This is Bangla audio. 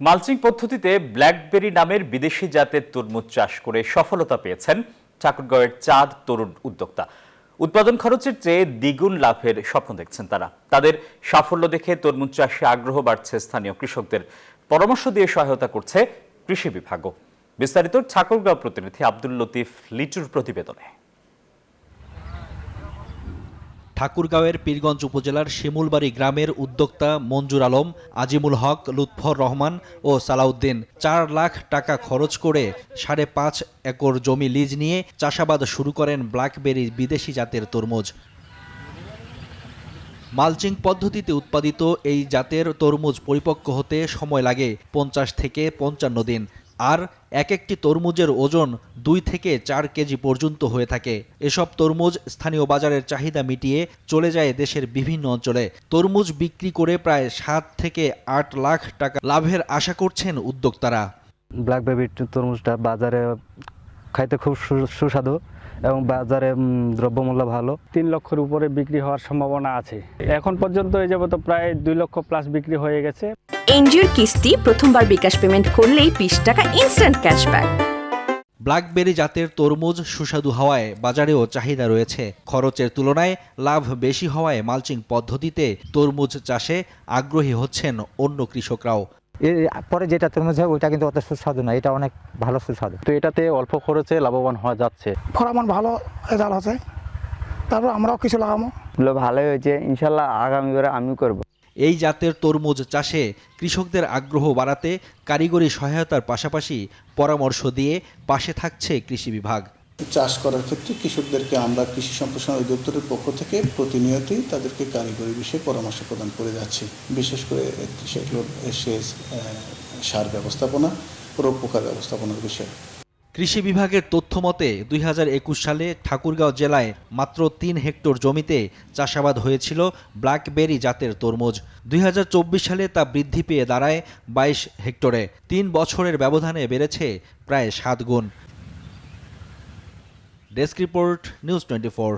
মালচিং পদ্ধতিতে ব্ল্যাকবেরি নামের বিদেশি জাতের তরমুজ চাষ করে সফলতা পেয়েছেন ঠাকুরগাঁওয়ের 4 তরুণ উদ্যোক্তা। উৎপাদন খরচের চেয়ে দ্বিগুণ লাভের স্বপ্ন দেখছেন তারা। তাদের সাফল্য দেখে তরমুজ চাষে আগ্রহ বাড়ছে স্থানীয় কৃষকদের। পরামর্শ দিয়ে সহায়তা করছে কৃষি বিভাগও। বিস্তারিত ঠাকুরগাঁও প্রতিনিধি আব্দুল লতিফ লিটুর প্রতিবেদনে। ঠাকুরগাঁওয়ের পীরগঞ্জ উপজেলার শিমুলবাড়ি গ্রামের উদ্যোক্তা মঞ্জুর আলম, আজিমুল হক, লুৎফর রহমান ও সালাউদ্দিন 4 লাখ টাকা খরচ করে 5.5 একর জমি লিজ নিয়ে চাষাবাদ শুরু করেন ব্ল্যাকবেরি বিদেশি জাতের তরমুজ। মালচিং পদ্ধতিতে উৎপাদিত এই জাতের তরমুজ পরিপক্ক হতে সময় লাগে 50 থেকে 55 দিন। আর একটি তরমুজের ওজন 2 থেকে 4 কেজি পর্যন্ত হয়ে থাকে। এসব তরমুজ স্থানীয় বাজারের চাহিদা মিটিয়ে চলে যায় দেশের বিভিন্ন অঞ্চলে। তরমুজ বিক্রি করে প্রায় 7 থেকে 8 লাখ টাকা লাভের আশা করছেন উদ্যোক্তারা। ব্ল্যাকবেরি তরমুজটা বাজারে খাইতে খুব সুস্বাদু এবং বাজারে দ্রব্যমূল্য ভালো। 3 লক্ষের উপরে বিক্রি হওয়ার সম্ভাবনা আছে। এখন পর্যন্ত এই যাবত প্রায় 2 লক্ষ প্লাস বিক্রি হয়ে গেছে। এনজিওর কিস্তি প্রথমবার বিকাশ পেমেন্ট করলেই 20 টাকা ইনস্ট্যান্ট ক্যাশব্যাক। ব্ল্যাকবেরি জাতের তরমুজ সুস্বাদু হওয়ায় বাজারেও চাহিদা রয়েছে। খরচের তুলনায় লাভ বেশি হওয়ায় মালচিং পদ্ধতিতে তরমুজ চাষে আগ্রহী হচ্ছেন অন্য কৃষকরাও। পরে যেটা তরমুজ হয় ওইটা কিন্তু অত সুস্বাদু না, এটা অনেক ভালো সুস্বাদু। তো এটাতে অল্প খরচে লাভবান হওয়া যাচ্ছে। ফলন ভালো রেজাল্ট আছে, তারপর আমরাও কিছু লাগাবো। ভালোই হয়েছে, ইনশাল্লাহ আগামীবারে আমিও করব। এই জাতের তরমুজ চাষে কৃষকদের আগ্রহ বাড়াতে কারিগরি সহায়তার পাশাপাশি পরামর্শ দিয়ে পাশে থাকছে কৃষি বিভাগ। চাষ করার ক্ষেত্রে কৃষকদেরকে আমরা কৃষি সম্প্রসারণ অধিদপ্তরের পক্ষ থেকে প্রতিনিয়তই তাদেরকে কারিগরি বিষয়ে পরামর্শ প্রদান করে যাচ্ছি। বিশেষ করে সেগুলো সেচ, সার ব্যবস্থাপনা, রোগ পোকার ব্যবস্থাপনার বিষয়ে। কৃষি বিভাগের তথ্য মতে 2021 সালে ঠাকুরগাঁও জেলায় মাত্র 3 হেক্টর জমিতে চাষাবাদ হয়েছিল ব্ল্যাকবেরি জাতের তরমুজ। 2024 সালে তা বৃদ্ধি পেয়ে দাঁড়ায় 22 হেক্টরে। 3 বছরের ব্যবধানে বেড়েছে প্রায় 7 গুণ। Desk report, news 24।